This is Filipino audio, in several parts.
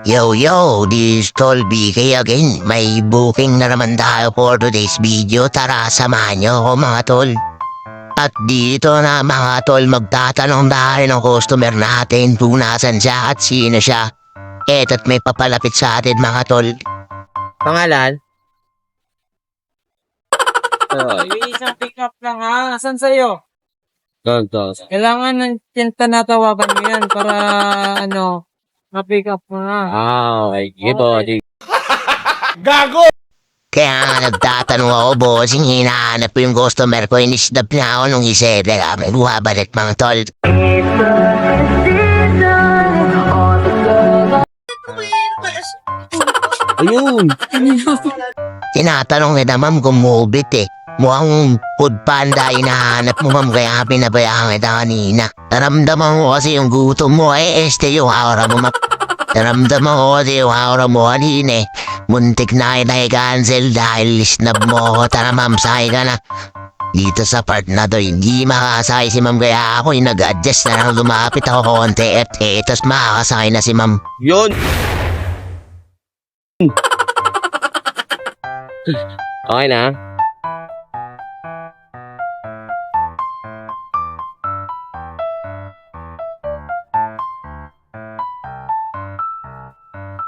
Yo, this is Tol BK again. May booking na naman tayo for today's video. Tara, samahan nyo ako mga tol. At dito na mga tol, magtatanong tayo ng customer natin kung nasan siya at sino siya. Eto't may papalapit sa atin mga tol. Pangalan? May isang pick up lang ha. Asan sa'yo? Ganto. Kailangan ng tinatawagan mo yan para ma-pick up mo na. Okay. Sige po. Kaya nga nagtatanong ako, bossing, hinahanap ko yung customer ko. Inisdap na ako nung isa. Teka, may buhabalik mga tol. Ayun. Tinatanong na ma'am kung mubit eh. Mukhang food panda hinahanap mo ma'am, kaya pinabayaan kita kanina. Naramdaman ko kasi yung gutom mo yung aura mo ma'am. Naramdaman ko kasi yung aura mo kanina eh. Muntik na kita i-cancel dahil snub mo ako. Tara ma'am, sakay ka na. Dito sa part na to, hindi makakasakay si ma'am, kaya ako yung nag-adjust na lang, lumapit ako konti at tapos makakasakay na si ma'am. Yun. Okay na?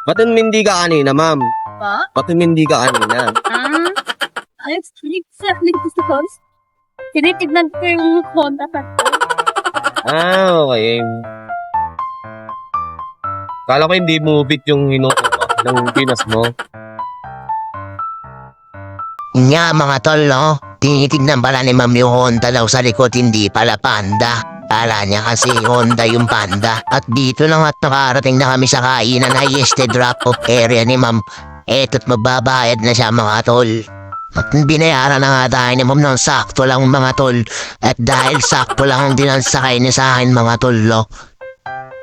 Ba't hindi ka kanina, ma'am? Pa? Ba't hindi ka kanina? Ayos, exactly gusto ko. Tinitignan ko yung contact ko. Okay. Kala ko hindi mubit yung ng pinas mo. Nga mga tol, no? Tinitignan pala ni ma'am yung Honda daw sa likod, hindi pala panda. Kala niya kasi Honda yung panda. At dito lang at nakarating na kami sa kainan na drop-off area ni ma'am. Eto't magbabayad na siya mga tol. At binayaran na nga tayo ni ma'am ng sakto lang mga tol. At dahil sakto lang ang dinansakay niya sa akin mga tol, no?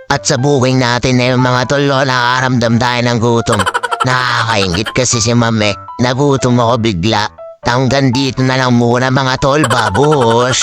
At sa booking natin na yung mga tol, no, nakaramdam tayo ng gutom. Nakakaingit kasi si ma'am eh. Nagutom ako bigla. Hanggang dito na lang muna mga tol, babos.